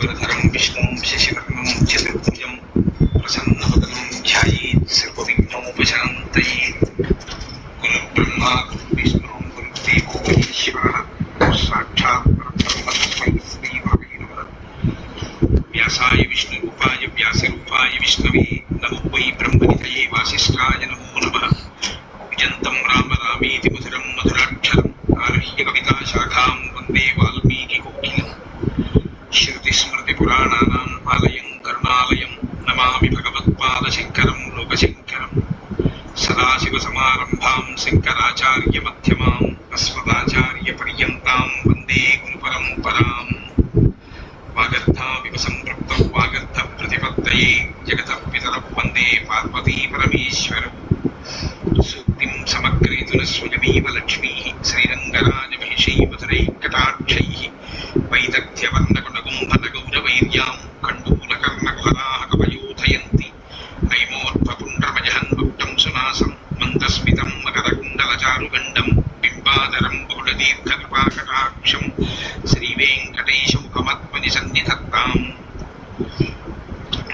शुक्लांबरधरं विष्णुं शशिवर्णं चतुर्भुजं प्रसन्नवदनं ध्यायेत् सर्वविघ्नोपशान्तये। गुरुर्ब्रह्मा गुरुर्विष्णुः गुरुर्देवो महेश्वरः साक्षात् परब्रह्म तस्मै श्रीगुरवे नमः। व्यासाय विष्णुरूपाय व्यासरूपाय विष्णवे नमो वै ब्रह्मनिधये वासिष्ठाय नमो नमः। पूजन्तं राम रामेति मधुरं मधुराक्षरम् आरुह्य कविताशाखां वन्दे वाल्मीकिकोकिलम्। श्रुतिस्मृतिपुराणानाम् आलयं करुणालयं नमामि भगवत्पादशङ्करं लोकशङ्करम्। सदाशिवसमारम्भां शङ्कराचार्यमध्यमाम् अस्मदाचार्यपर्यन्तां वन्दे गुरुपरम्पराम्। वागर्धाविव सम्पृक्तौ वागर्धप्रतिपत्तये जगतः पितरौ वन्दे पार्वती परमेश्वरौ। सूक्तिं समग्रयितुः स्वयमेव लक्ष्मीः श्रीरङ्गराजमहिषी मधुरैकटाक्षैः वैदग्ध्यवर्णगुणगुम्भनगौरवैर्यां कण्डूलकर्णकुहराः कवयोधयन्ति। हैमोर्ध्वपुण्ड्रमजहन्मकुटं सुनासं मन्दस्मितं मकरकुण्डलचारुगण्डं बिम्बाधरं बहुलदीर्घकृपाकटाक्षं श्रीवेङ्कटेशमुखमात्मनिसन्निधत्ताम्।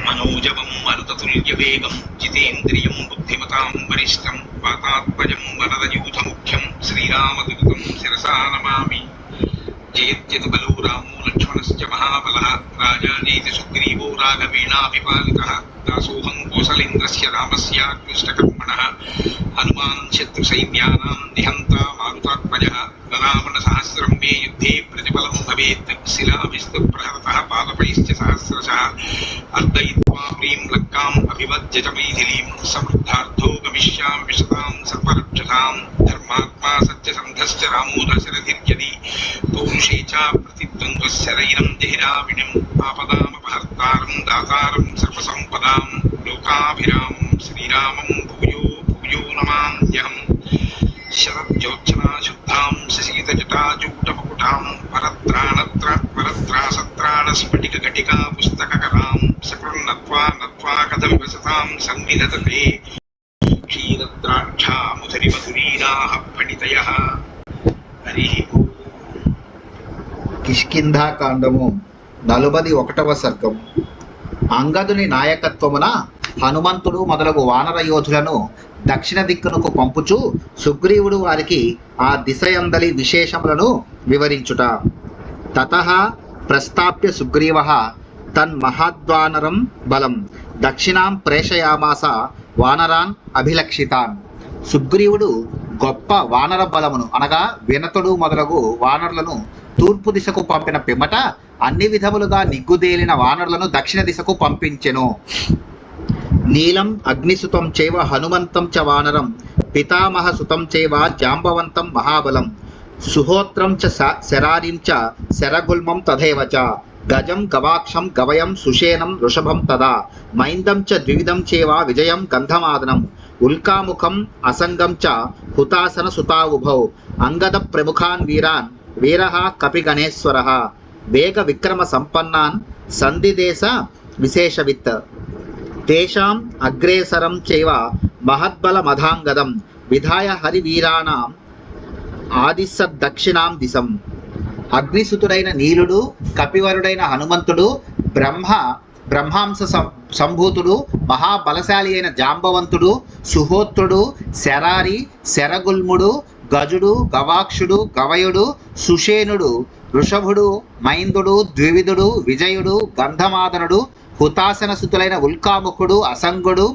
मनोजवं मरुततुल्यवेगं जितेन्द्रियं बुद्धिमतां वरिष्ठं वातात्मजं वरदयूथमुख्यं श्रीरामदूतं शिरसा नमामि। जयत्यतुबलो रामो लक्ष्मणश्च महाबलः राजानेति सुग्रीवो राघवेणाभिपालितः। दासोऽहं कौसलेन्द्रस्य रामस्याकृष्टकर्मणः हनुमान् शत्रुसैन्यानां निहन्ता मारुतात्मजः। रावणसहस्रं मे युद्धे प्रतिफलं भवेत् शिलाभिस्तु प्रहरतः पादपैश्च सहस्रशः। अर्दयित्वा प्रीं लङ्काम् अभिवज्य च मैथिलीं समृद्धार्थो गमिष्यामि विशतां सर्वरक्षसां। धर्मात्मा सत्यसन्धश्च रामो दशरथिर्यदि पौरुषे च प्रतिद्वन्द्वशरैरं देहिराविणिम् आपदामपहर्तारं दातारं सर्वसम्पदां लोकाभिरामं श्रीरामं भूयो भूयो नमाम्यहम्। शरज्योत्सना शुद्धां शशीतजटाजूटमकुटां परत्राणस्फटिकघटिका पुस्तककरां सकृन्नत्वा नत्वा कथविवसतां संविदधते क्षीरद्राक्षा मुधुरिमधुरीराः फणितयः। हरिः ओम्। కిష్కింధాకాండము 41వ సర్గం. అంగదుని నాయకత్వమున హనుమంతుడు మొదలగు వానర యోధులను దక్షిణ దిక్కునకు పంపుచు సుగ్రీవుడు వారికి ఆ దిశయందలి విశేషములను వివరించుట. తతః ప్రస్థాప్య సుగ్రీవః తన్మహాద్వానరం బలం దక్షిణాం ప్రేషయామాస వానరాన్ అభిలక్షితాన్. సుగ్రీవుడు గొప్ప వానర బలమును అనగా వినతుడు మొదలగు వానరులను తూర్పు దిశకు పంపిన పిమ్మట అన్ని విధములుగా నిగ్గుదేలిన వానరులను దక్షిణ దిశకు పంపించెను. నీలం అగ్నిసుతం చైవ హనుమంతం చ వానరం పితామహ సుతం చైవ జాంబవంతం మహాబలం సుహోత్రం చ శరారిం చ శరగుల్మం తథైవ చ గజం గవాక్షం గవయం సుషేనం వృషభం తదా మైందం చ ద్వివిధం చేవ విజయం గంధమాదనం ఉల్కాముఖం అసంగం చ హుతాసన సుతావుభౌ అంగద ప్రముఖాన్ వీరాన్ వీరః కపిగణేశ్వరః వేగ విక్రమ సంపన్నాన్ సంధిదేశ విశేషవిత్ తేషాం అగ్రేసరం చైవ మహద్బల మధాంగదం విధాయ హరివీరాణాం ఆదిశద్దక్షిణాం దిశం. అగ్నిసుతుడైన నీలుడు కపివరుడైన హనుమంతుడు బ్రహ్మాంశ సంభూతుడు మహాబలశాలి అయిన జాంబవంతుడు సుహోత్రుడు శరారి శరగుల్ముడు గజుడు గవాక్షుడు గవయుడు సుషేనుడు వృషభుడు మైందుడు ద్వివిధుడు విజయుడు గంధమాదనుడు హుతాసన సుతులైన ఉల్కాముఖుడు అసంగుడు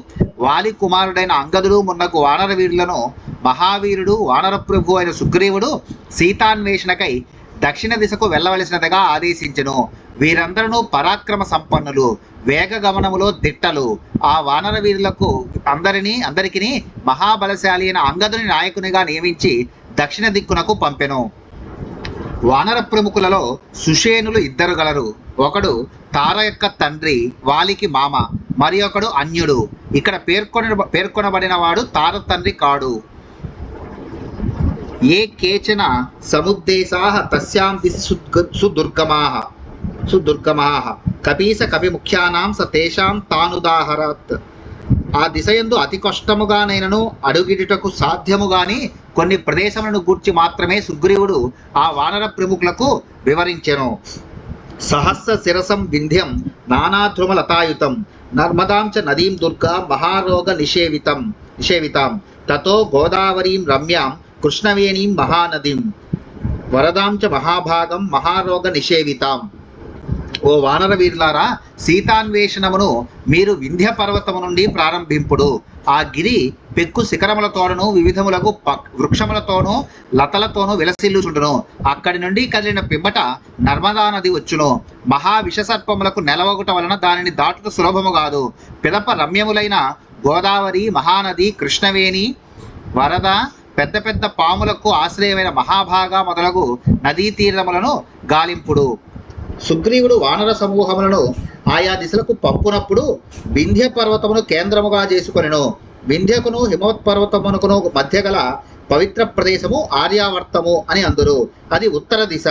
వాలి కుమారుడైన అంగదుడు మున్నగు వానర వీరులను మహావీరుడు వానర ప్రభు అయిన సుగ్రీవుడు సీతాన్వేషణకై దక్షిణ దిశకు వెళ్ళవలసినదిగా ఆదేశించెను. వీరందరూ పరాక్రమ సంపన్నులు, వేగ గమనములో దిట్టలు. ఆ వానర వీరులకు అందరికీ మహాబలశాలి అయిన అంగదుని నాయకునిగా నియమించి దక్షిణ దిక్కునకు పంపెను. వానర ప్రముఖులలో సుషేనులు ఇద్దరు గలరు. ఒకడు తార యొక్క తండ్రి వాలికి మామ, మరి ఒకడు అన్యుడు. ఇక్కడ పేర్కొనబడిన వాడు తార తండ్రి కాడు. ఏ కేచన సముద్దేశాః తస్యాం దిశి సుదుర్గమాః కపీస కపిముఖ్యానాం స తేషాం తానుదాహరత్. ఆ దిశయందు అతి కష్టముగానైనను అడుగిడుటకు సాధ్యముగాని కొన్ని ప్రదేశములను గూర్చి మాత్రమే సుగ్రీవుడు ఆ వానర ప్రముఖులకు వివరించెను. సహస్ర శిరసం వింధ్యం నానాధ్రుమలతాయుతం నర్మదాం చ నదీం దుర్గా మహారోగ నిషేవితాం తతో గోదావరీం రమ్యాం కృష్ణవేణీం మహానదీం వరదాం చ మహాభాగం మహారోగ నిషేవితాం. ఓ వానర వీరులారా, సీతాన్వేషణమును మీరు వింధ్య పర్వతము నుండి ప్రారంభింపుడు. ఆ గిరి పెక్కు శిఖరములతోనూ వివిధములకు వృక్షములతోనూ లతలతోనూ విలసిల్లుచుండును. అక్కడి నుండి కదిలిన పిమ్మట నర్మదా నది వచ్చును. మహా విషసర్పములకు నెలవగుట వలన దానిని దాటుట సులభము కాదు. పిదప రమ్యములైన గోదావరి, మహానది, కృష్ణవేణి, వరద, పెద్ద పెద్ద పాములకు ఆశ్రయమైన మహాభాగా మొదలగు నదీ తీరములను గాలింపుడు. సుగ్రీవుడు వానర సమూహములను ఆయా దిశలకు పంపునప్పుడు వింధ్య పర్వతమును కేంద్రముగా చేసుకొనెను. వింధ్యకును హిమవత్పర్వతమునకును మధ్య గల పవిత్ర ప్రదేశము ఆర్యావర్తము అని అందురు. అది ఉత్తర దిశ.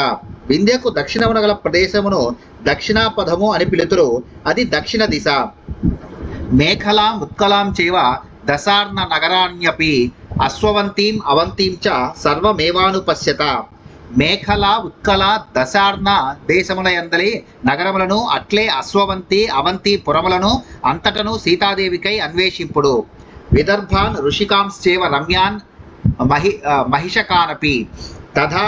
వింధ్యకు దక్షిణమున గల ప్రదేశమును దక్షిణాపథము అని పిలుతురు. అది దక్షిణ దిశ. మేఖలాం ఉత్కలాం చేవ దశార్ణ నగరాణ్యపి అశ్వవంతీం అవంతీం చ సర్వమేవానుపశ్యత. మేఖల, ఉత్కల, దశార్ణ దేశముల యందలి నగరములను అట్లే అశ్వవంతి, అవంతి పురములను అంతటను సీతాదేవికై అన్వేషింపుడు. విదర్భాన్ ఋషికాంశ్చేవ రమ్యాన్ మహిషకానపి తథా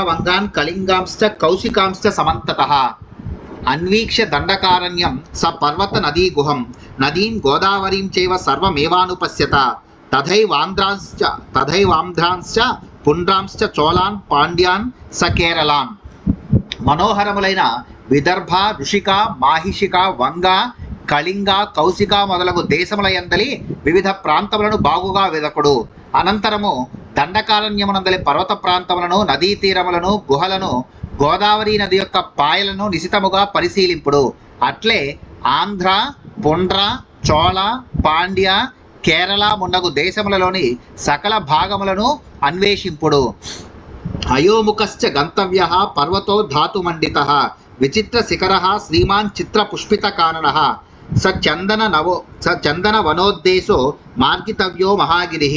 వంగాన్ కళింగాంశ్చ కౌశికాంశ్చ సమంతతః అన్వీక్ష్య దండకారణ్యం స పర్వత నదీ గుహం నదీం గోదావరీం చైవ సర్వమేవానుపశ్యత. తథైవాంధ్రాంశ్చ పుండ్రాంశ్చ చోళాన్ పాండ్యాన్ స కేరళాన్. మనోహరములైన విదర్భ, ఋషిక, మాహిషిక, వంగ, కళింగ, కౌశిక మొదలగు దేశముల యందలి వివిధ ప్రాంతములను బాగుగా వెదకుడు. అనంతరము దండకారణ్యమునందలి పర్వత ప్రాంతములను, నదీ తీరములను, గుహలను, గోదావరి నది యొక్క పాయలను నిశితముగా పరిశీలింపుడు. అట్లే ఆంధ్ర, పుండ్ర, చోళ, పాండ్య, కేరళ మున్నగు దేశములలోని సకల భాగములను అన్వేషింపుడు. అయోముఖశ్చ గంతవ్యః పర్వతో ధాతుమండితః విచిత్ర శిఖరః శ్రీమాన్ చిత్ర పుష్పిత కాననః స చందన వనోద్దేశో మార్గితవ్యో మహాగిరిః.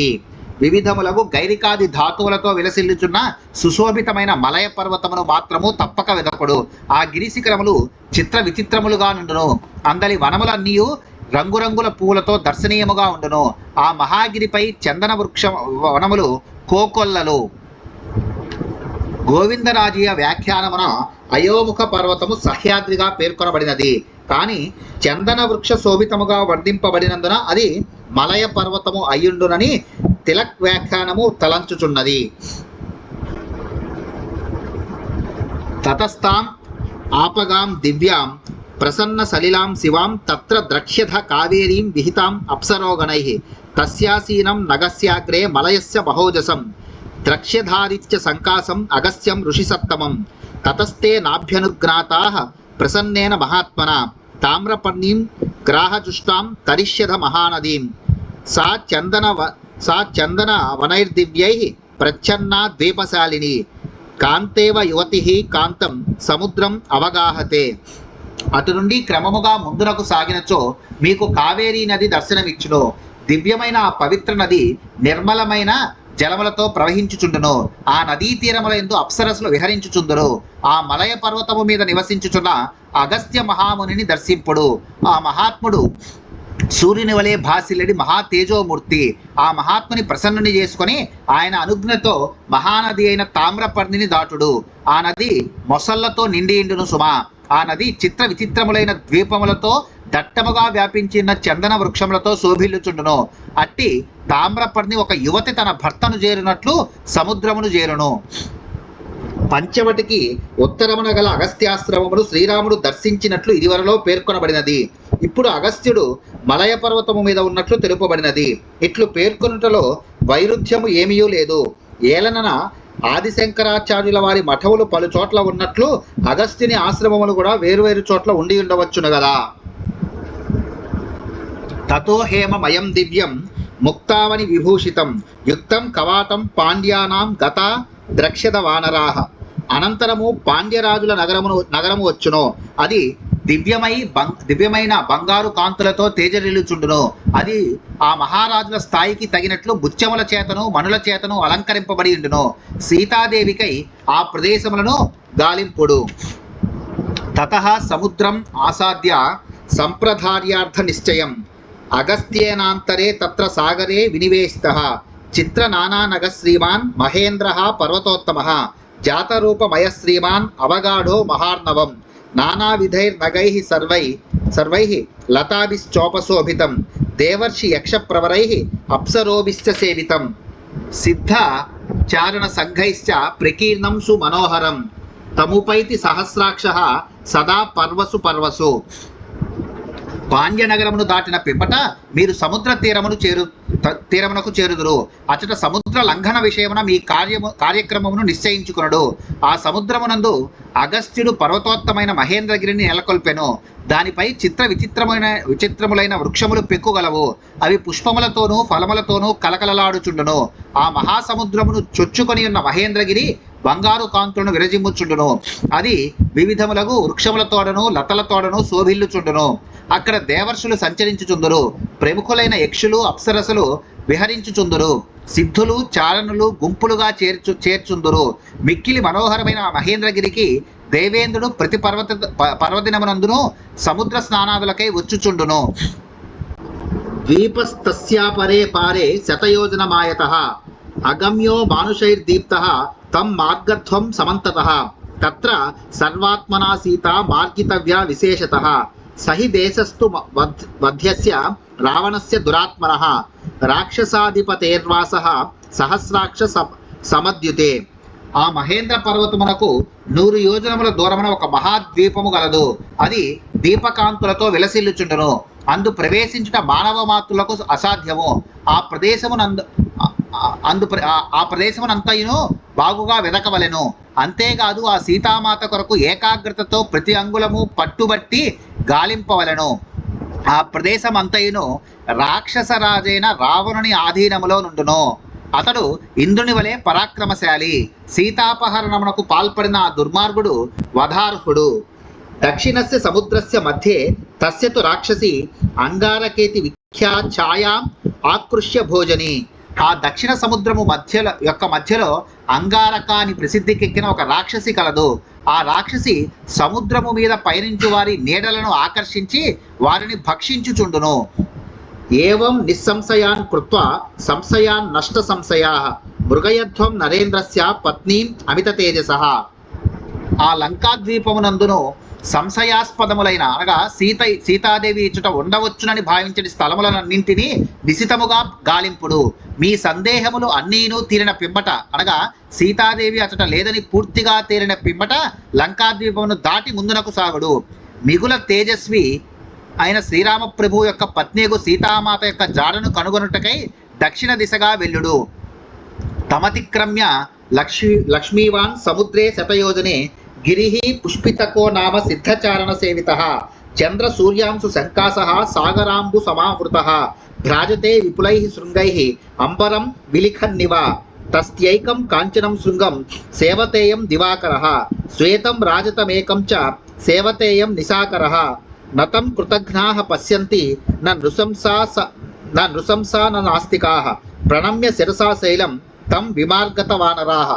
వివిధములకు గైరికాది ధాతువులతో విలసిల్లుచున్న సుశోభితమైన మలయ పర్వతమును మాత్రము తప్పక వెదకుడు. ఆ గిరి శిఖరములు చిత్ర విచిత్రములుగా నుండును. అందలి వనములన్నీయు రంగురంగుల పూలతో దర్శనీయముగా ఉండును. ఆ మహాగిరిపై చందన వృక్ష వనములు కోకొల్లలు. గోవిందరాజీయ వ్యాఖ్యానమున అయోముఖ పర్వతము సహ్యాద్రిగా పేర్కొనబడినది. కానీ చందన వృక్ష శోభితముగా వర్ణింపబడినందున అది మలయ పర్వతము అయ్యుండునని తిలక్ వ్యాఖ్యానము తలంచుచున్నది. తతస్థాం ఆపగాం దివ్యాం ప్రసన్న సలిలాం శివాం తత్ర ద్రక్ష్యథ కావేరీం విహితాం అప్సరోగణైః తస్యాసీనం నగస్యాగ్రే మలయస్య బహోజసం ద్రక్ష్యధారిత్య సంకాసం అగస్త్యం ఋషిసత్తమం తతస్తే నాభ్యనుజ్ఞాతాః ప్రసన్నేన మహాత్మనా తామ్రపర్ణీం గ్రాహజుష్టాం తరిష్యథ మహానదీం సా చందన వనైర్దివ్యైః ప్రచ్ఛన్నా ద్వీపశాలిని కాంతేవ యువతిః కాంతం సముద్రం అవగాహతే. అటు నుండి క్రమముగా ముందునకు సాగినచో మీకు కావేరీ నది దర్శనమిచ్చును. దివ్యమైన ఆ పవిత్ర నది నిర్మలమైన జలములతో ప్రవహించుచుండును. ఆ నదీ తీరముల యందు అప్సరసులు విహరించుచుందురు. ఆ మలయ పర్వతము మీద నివసించుచున్న అగస్త్య మహామునిని దర్శింపుడు. ఆ మహాత్ముడు సూర్యుని వలె భాసిల్లడి మహా తేజోమూర్తి. ఆ మహాత్ముని ప్రసన్నుని చేసుకొని ఆయన అనుజ్ఞతో మహానది అయిన తామ్రపర్ణిని దాటుడు. ఆ నది మొసళ్లతో నిండియుండును సుమా. ఆ నది చిత్ర విచిత్రములైన ద్వీపములతో దట్టముగా వ్యాపించిన చందన వృక్షములతో శోభిల్లుచుండును. అట్టి తామ్రపర్ణి ఒక యువతి తన భర్తను చేరినట్లు సముద్రమును చేరును. పంచవటికి ఉత్తరమున గల అగస్త్యాశ్రమమును శ్రీరాముడు దర్శించినట్లు ఇదివరలో పేర్కొనబడినది. ఇప్పుడు అగస్త్యుడు మలయ పర్వతము మీద ఉన్నట్లు తెలుపబడినది. ఇట్లు పేర్కొనుటలో వైరుధ్యము ఏమీయూ లేదు. ఏలనన ఆదిశంకరాచార్యుల వారి మఠములు పలు చోట్ల ఉన్నట్లు అగస్త్యుని ఆశ్రమములు కూడా వేరువేరు చోట్ల ఉండి ఉండవచ్చును గదా. తతో హేమమయం దివ్యం ముక్తావని విభూషితం యుక్తం కవాటం పాండ్యానాం గత ద్రక్ష్యత వానరాహ. అనంతరము పాండ్యరాజుల నగరము వచ్చును. అది దివ్యమైన బంగారు కాంతులతో తేజరిల్లుచుండును. అది ఆ మహారాజుల స్థాయికి తగినట్లు ముత్యముల చేతను మణుల చేతను అలంకరింపబడి ఉండును. సీతాదేవికై ఆ ప్రదేశములను గాలింపుడు. తతః సముద్రం ఆసాద్య సంప్రధార్యార్థ నిశ్చయం అగస్త్యేనాంతరే తత్ర సాగరే వినివేశితః చిత్ర నానానగ శ్రీమాన్ మహేంద్రః పర్వతోత్తమః జాతరూపమయ శ్రీమాన్ అవగాఢో మహార్ణవం నానావిధైర్నగైః సర్వైః లతాభిశ్చోపశోభితం దేవర్షి యక్షప్రవరైః అప్సరోభిశ్చ సేవితం సిద్ధ చారణ సంఘైశ్చ ప్రకీర్ణం సుమనోహరం తముపైతి సహస్రాక్షః సదా పర్వసు. పాండ్యనగరమును దాటిన పిమ్మట మీరు సముద్ర తీరమునకు చేరుదురు. అచట సముద్ర లంఘన విషయమున మీ కార్యక్రమమును నిశ్చయించుకునడు. ఆ సముద్రమునందు అగస్త్యుడు పర్వతోత్తమైన మహేంద్రగిరిని నెలకొల్పెను. దానిపై విచిత్రములైన వృక్షములు పెక్కుగలవు. అవి పుష్పములతోనూ ఫలములతోనూ కలకలలాడుచుండును. ఆ మహాసముద్రమును చొచ్చుకొని ఉన్న మహేంద్రగిరి బంగారు కాంతులను విరజిమ్ముచుండును. అది వివిధములగు వృక్షములతోడను లతలతోడను శోభిల్లుచుండును. అక్కడ దేవర్షులు సంచరించుచుందురు. ప్రముఖులైన యక్షులు అప్సరసులు విహరించుచుందురు. సిద్ధులు చారణులు గుంపులుగా చేర్చుందురు. మిక్కిలి మనోహరమైన మహేంద్రగిరికి దేవేంద్రుడు ప్రతి పర్వదినమునందును సముద్ర స్నానాదులకై వచ్చుచుండును. ద్వీపస్తస్యాపరే పారే శతయోజనమాయతః అగమ్యో మానుషైర్దీప్తః తం మార్గధ్వం సమంతతః తత్ర సర్వాత్మనా సీతా మార్గితవ్యా విశేషతః సహి దేశస్థు వధ్యస్య రావణస్య దురాత్మనః రాక్షసాధిపతేర్వాసః సహస్రాక్ష సమద్యుతే. ఆ మహేంద్ర పర్వతమునకు 100 యోజనముల దూరమున ఒక మహాద్వీపము గలదు. అది దీపకాంతులతో విలసిల్లుచుండును. అందు ప్రవేశించుట మానవ మాతృలకు అసాధ్యము. ఆ ప్రదేశమునంతయును బాగుగా వెదకవలెను. అంతేకాదు ఆ సీతామాత కొరకు ఏకాగ్రతతో ప్రతి అంగుళము పట్టుబట్టి గాలింపవలెను. ఆ ప్రదేశం అంతయును రాక్షసరాజైన రావణుని ఆధీనములో నుండును. అతడు ఇంద్రుని వలె పరాక్రమశాలి. సీతాపహరణమునకు పాల్పడిన ఆ దుర్మార్గుడు వధార్హుడు. దక్షిణస్య సముద్రస్య మధ్యే తస్యతు రాక్షసి అంగారకేతి విఖ్యాఛాయాం ఆకృష్య భోజని. ఆ దక్షిణ సముద్రము మధ్యలో అంగారక అని ప్రసిద్ధికెక్కిన ఒక రాక్షసి కలదు. ఆ రాక్షసి సముద్రము మీద పయనించు వారి నీడలను ఆకర్షించి వారిని భక్షించుచుండును. ఏవం నిస్సంశయాన్ కృత్వా సంశయాన్ నష్ట సంశయాః మృగయధ్వం నరేంద్రస్య పత్నీం అమిత తేజసః. ఆ లంకాద్వీపమునందును సంశయాస్పదములైన అనగా సీతాదేవి ఇచ్చుట ఉండవచ్చునని భావించని స్థలములన్నింటినీ నిశితముగా గాలింపుడు. మీ సందేహములు అన్నీను తీరిన పిమ్మట అనగా సీతాదేవి అచట లేదని పూర్తిగా తేలిన పిమ్మట లంకాద్వీపమును దాటి ముందునకు సాగుడు. మిగుల తేజస్వి అయిన శ్రీరామప్రభు యొక్క పత్నియగు సీతామాత యొక్క జాడను కనుగొనుటకై దక్షిణ దిశగా వెళ్ళుడు. తమతిక్రమ్య లక్ష్మీవాన్ సముద్రే శతయోజనే గిరిః పుష్పితకో నామ సిద్ధచారణ సేవితః చంద్ర సూర్యాంశు శంకాసః సాగరాంబు సమావృతః భ్రాజతే విపులైః శృంగైః అంబరం విలిఖన్నివ తస్యైకం కాంచనం శృంగం సేవతేయం దివాకరః శ్వేతం రాజతమేకం చ సేవతేయం నిశాకరః నతం కృతఘ్నాః పశ్యంతి న నృశంసా నాస్తికాః ప్రణమ్య శిరసా శైలం తం విమార్గత వానరాః.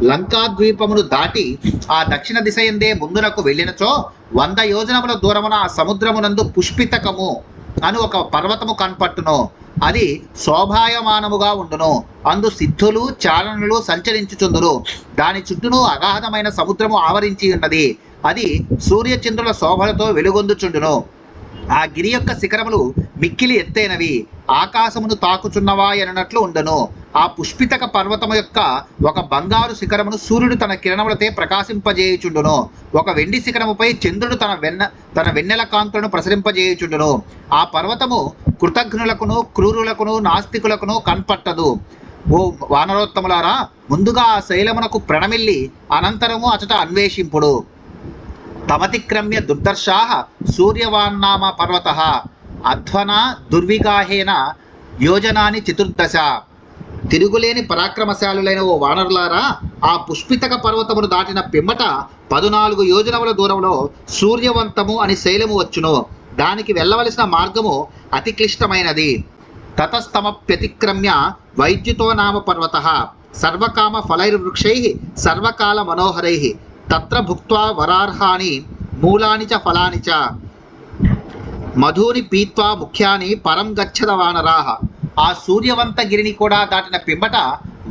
లంకాద్వీపమును దాటి ఆ దక్షిణ దిశయందే ముందునకు వెళ్ళినచో 100 యోజనముల దూరమున ఆ సముద్రమునందు పుష్పితకము అని ఒక పర్వతము కనపట్టును. అది శోభాయమానముగా ఉండును. అందు సిద్ధులు చారణులు సంచరించుచుందురు. దాని చుట్టూను అగాధమైన సముద్రము ఆవరించి ఉన్నది. అది సూర్యచంద్రుల శోభలతో వెలుగొందుచుండును. ఆ గిరి యొక్క శిఖరములు మిక్కిలి ఎత్తైనవి, ఆకాశమును తాకుచున్నవా అన్నట్లు ఉండను. ఆ పుష్పితక పర్వతము యొక్క ఒక బంగారు శిఖరమును సూర్యుడు తన కిరణములతో ప్రకాశింపజేయుచుండును. ఒక వెండి శిఖరముపై చంద్రుడు తన వెన్నెల కాంతులను ప్రసరింపజేయుచుండును. ఆ పర్వతము కృతఘ్నులకును క్రూరులకును నాస్తికులకును కన్పట్టదు. ఓ వానరోత్తములారా, ముందుగా ఆ శైలమునకు ప్రణమిల్లి అనంతరము అచట అన్వేషింపుడు. తమతిక్రమ్య దుర్దర్శాః సూర్యవాన్నామ పర్వతః అధ్వనా దుర్విగాహేన యోజనాని 14. తిరుగులేని పరాక్రమశాలులైన ఓ వానరులారా, ఆ పుష్పితక పర్వతమును దాటిన పిమ్మట 14 యోజనముల దూరంలో సూర్యవంతము అని శైలము వచ్చును. దానికి వెళ్ళవలసిన మార్గము అతి క్లిష్టమైనది. తతస్తమప్యతిక్రమ్య వైద్యుతో నామ పర్వతః సర్వకామ ఫలైర్వృక్షైః సర్వకాల మనోహరైః తత్ర భుక్త్వా వరార్హాని మూలాని చ ఫలాని చ మధుని పీత్వా ముఖ్యాని పరం గచ్చద వానరాహ. ఆ సూర్యవంత గిరిని కూడా దాటిన పిమ్మట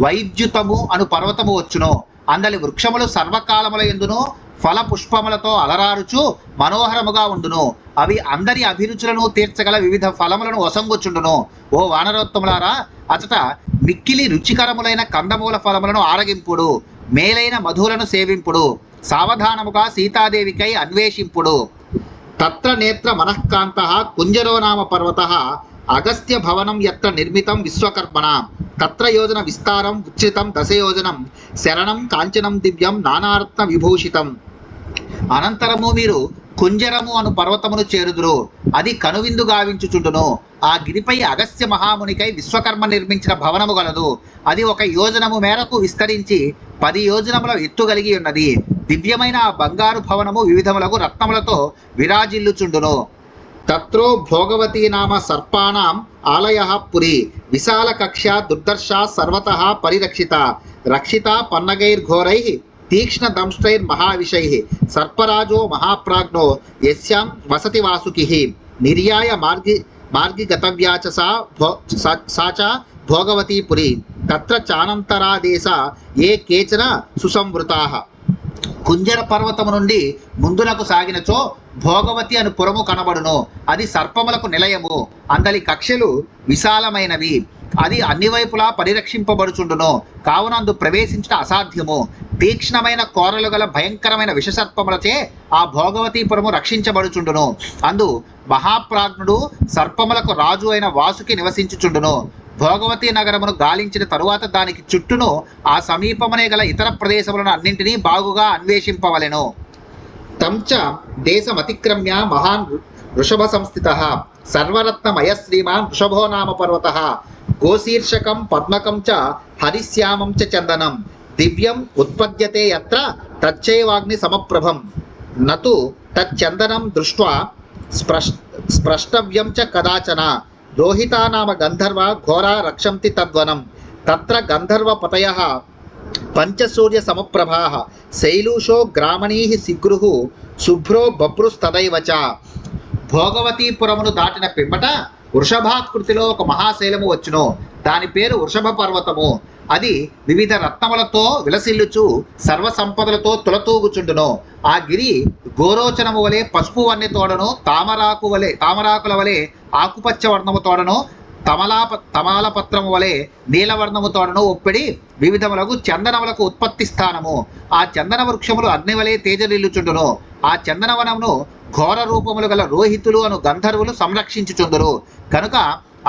వైద్యుతము అను పర్వతము వచ్చును. అందలి వృక్షములు సర్వకాలముల యందును ఫల పుష్పములతో అలరారుచు మనోహరముగా ఉండును. అవి అందరి అభిరుచులను తీర్చగల వివిధ ఫలములను ఒసంగుచుండును. ఓ వానరోత్తములారా, అచట మిక్కిలి రుచికరములైన కందమూల ఫలములను ఆరగింపుడు, మేలైన మధులను సేవింపుడు, సావధానముగా సీతాదేవికై అన్వేషింపుడు. తత్ర నేత్ర మనఃకాంతః కుంజరో నామ పర్వతః అగస్త్య భవనం యత్ర నిర్మితం విశ్వకర్మణ తత్ర యోజన విస్తారం ఉచ్ఛితం దశయోజనం శరణం కాంచనం దివ్యం నానారత్న విభూషితం. అనంతరము మీరు కుంజరము అను పర్వతమును చేరుదురు. అది కనువిందు గావించుచుండును. ఆ గిరిపై అగస్త్య మహామునికై విశ్వకర్మ నిర్మించిన భవనము గలదు. అది 1 యోజనము మేరకు విస్తరించి 10 యోజనముల ఎత్తు కలిగి ఉన్నది. దివ్యమైన ఆ బంగారు భవనము వివిధములకు రత్నములతో విరాజిల్లుచుండును. తత్రో భోగవతీ నామ సర్పాణం ఆలయః పురి విశాల కక్ష దుర్దర్శ సర్వతః పరిరక్షిత రక్షిత పన్నగైర్ఘోరైః తీక్ష్ణ దంష్ట్రైర్మహావిషైః సర్పరాజో మహాప్రాజ్ఞో యస్యాం వసతి వాసుకిః నిర్యాయ మార్గి గతవ్యా చ సా చ భోగవతీ పురి తత్ర చానంతరాదేశ ఏ కేచన సుసంవృతాః. కుంజర పర్వతము నుండి ముందునకు సాగినచో భోగవతి అను పురము కనబడును. అది సర్పములకు నిలయము. అందలి కక్షలు విశాలమైనవి. అది అన్ని వైపులా పరిరక్షింపబడుచుండును. కావున అందు ప్రవేశించుట అసాధ్యము. తీక్ష్ణమైన కోరలు గల భయంకరమైన విషసర్పములచే ఆ భోగవతీపురము రక్షించబడుచుండును. అందు మహాప్రాజ్ఞుడు సర్పములకు రాజు అయిన వాసుకి నివసించుచుండును. భోగవతి నగరమును గాలించిన తరువాత దానికి చుట్టూను ఆ సమీపమునే గల ఇతర ప్రదేశములను అన్నింటినీ బాగుగా అన్వేషింపవలెను. తంచ దేశమతిక్రమ్య మహాన్ వృషభ సంస్థితః సర్వరత్నమయ శ్రీమాన్ వృషభో నామ పర్వతః గోశీర్షకం పద్మకం చ హరిశ్యామం చ చందనం దివ్యం ఉత్పద్యతే యత్ర తచ్చైవాగ్ని సమప్రభం నతు తచ్చందనం దృష్ట్వా స్పృష్టవ్యం చ కదాచన రోహితా నామ గంధర్వ ఘోరా రక్షంతి తద్వనం తత్ర గంధర్వ పతయః పంచసూర్య సమప్రభాః శైలూషో గ్రామణీః శిగ్రుః శుభ్రో బభ్రుస్తదైవ చ. భోగవతీపురమును దాటిన పిమ్మట వృషభాకృతిలో ఒక మహాశైలము వచ్చును. దాని పేరు వృషభ పర్వతము. అది వివిధ రత్నములతో విలసిల్లుచు సర్వసంపదలతో తులతూగుచుండును. ఆ గిరి గోరోచనము వలె పసుపు వన్నె తోడను తామరాకుల వలె ఆకుపచ్చ వర్ణము తోడను తమాలపత్రము వలె నీలవర్ణము తోడను ఒప్పిడి వివిధములకు చందనములకు ఉత్పత్తి స్థానము. ఆ చందన వృక్షములు అగ్ని వలె తేజరిల్లుచుండును. ఆ చందనవనమును ఘోర రూపములు గల రోహితులు అను గంధర్వులు సంరక్షించుచుందురు. కనుక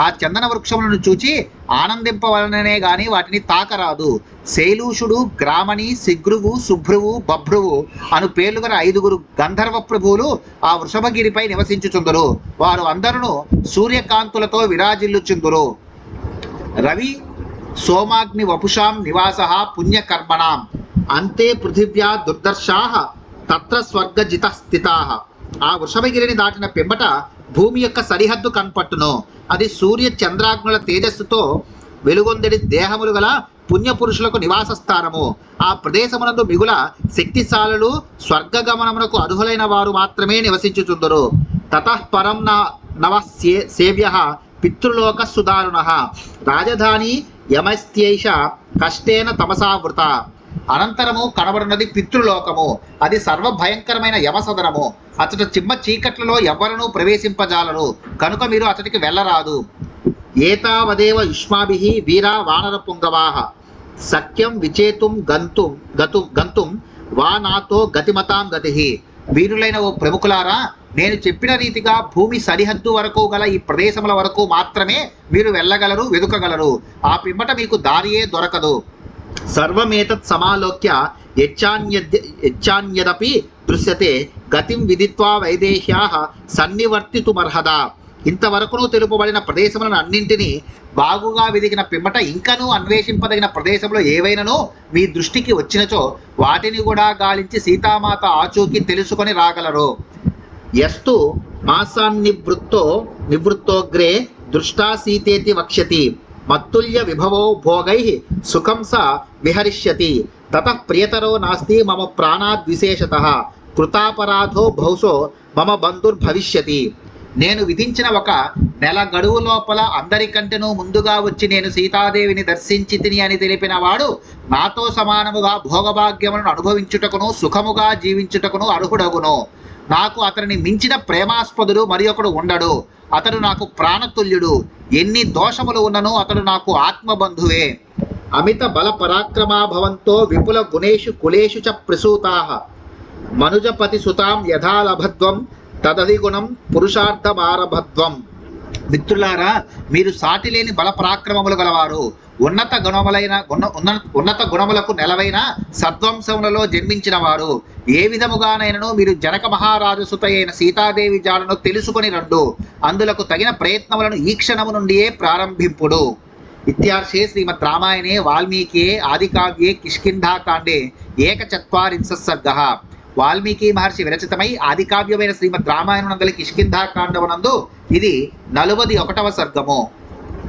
ఆ చందన వృక్షములను చూచి ఆనందింపవలననే గాని వాటిని తాకరాదు. శైలూషుడు, గ్రామణి, శిగ్రువు, శుభ్రువు, బభ్రువు అను పేర్లు గల 5 గంధర్వ ప్రభువులు ఆ వృషభగిరిపై నివసించుచుందురు. వారు అందరూ సూర్యకాంతులతో విరాజిల్లుచుందురు. రవి సోమాగ్ని వపుషాం నివాసః పుణ్యకర్మణాం అంతే పృథివ్యా దుర్దర్శాః తత్ర స్వర్గజిత స్థితాః. ఆ వృషభగిరిని దాటిన పిమ్మట భూమి యొక్క సరిహద్దు కనపట్టును. అది సూర్య చంద్రాగ్నుల తేజస్సుతో వెలుగొందడి దేహములు గల పుణ్యపురుషులకు నివాస స్థానము. ఆ ప్రదేశమునందు మిగుల శక్తిశాలులు స్వర్గగమనమునకు అర్హులైన వారు మాత్రమే నివసించుచుందరు. తతః పరం నవ సేవ్యః పితృలోక సుదారుణః రాజధాని యమస్త్యైష కష్టేన తమసావృత. అనంతరము కనబడినది పితృలోకము. అది సర్వభయంకరమైన యమసదనము. అతడు చిమ్మ చీకట్లలో ఎవ్వరూ ప్రవేశింపజాలరు. కనుక మీరు అతడికి వెళ్ళరాదు. ఏతావదేవ యుష్మాభిః వీరా వానర పుంగవాః సఖ్యం విచేతుం గంతుం వా నాతో గతిమతాం గతిః. వీరులైన ఓ ప్రముఖులారా, నేను చెప్పిన రీతిగా భూమి సరిహద్దు వరకు గల ఈ ప్రదేశముల వరకు మాత్రమే మీరు వెళ్ళగలరు, వెదుకగలరు. ఆ పిమ్మట మీకు దారియే దొరకదు. సర్వమేతత్ సమాలోక్య యచ్చాన్యదపి దృశ్యతే గతిం విదిత్వా వైదేహ్యాః సన్నివర్తితుమర్హద. ఇంతవరకును తెలుపబడిన ప్రదేశములను అన్నింటినీ బాగుగా వెదికిన పిమ్మట ఇంకనూ అన్వేషింపదగిన ప్రదేశంలో ఏవైనానో మీ దృష్టికి వచ్చినచో వాటిని కూడా గాలించి సీతామాత ఆచూకీ తెలుసుకొని రాగలరు. యస్తు మాసాన్నివృత్తోగ్రే దృష్టా సీతేతి వక్ష్యతి మత్తుల్య విభవో భోగైః సుఖం స విహరిష్యతి తతః ప్రియతరో నాస్తి మమ ప్రాణాద్విశేషతః కృతాపరాధో బహుశో మమ బంధుర్భవిష్యతి. నేను విధించిన ఒక నెల గడువు లోపల అందరికంటేనూ ముందుగా వచ్చి నేను సీతాదేవిని దర్శించి తిని అని తెలిపిన వాడు నాతో సమానముగా భోగభాగ్యములను అనుభవించుటకును సుఖముగా జీవించుటకును అర్హుడగును. నాకు అతనిని మించిన ప్రేమాస్పదుడు మరి ఒకడు ఉండడు. అతడు నాకు ప్రాణతుల్యుడు. ఎన్ని దోషములు ఉన్ననూ అతడు నాకు ఆత్మబంధువే. అమిత బల పరాక్రమా భవంతో విపుల గుణేషు కులేషు చ ప్రసూతాః మనుజపతి సుతాం యథా లభధ్వం తదధిగుణం పురుషార్థమారభధ్వం. మిత్రులారా, మీరు సాటిలేని బల పరాక్రమములు గలవారు. ఉన్నత గుణములకు నెలవైన సద్వంశములలో జన్మించిన వారు. ఏ విధముగానైనను మీరు జనక మహారాజు సుత అయిన సీతాదేవి జాడను తెలుసుకొని రండు. అందులకు తగిన ప్రయత్నములను ఈ క్షణము నుండియే ప్రారంభింపుడు. ఇత్యార్షే శ్రీమద్ రామాయణే వాల్మీకియే ఆదికావ్యే కిష్కింధాకాండే 140 సర్గః. వాల్మీకి మహర్షి విరచితమై ఆదికావ్యమైన శ్రీమద్ రామాయణం నందలి కిష్కింధాకాండమునందు ఇది 41వ సర్గము.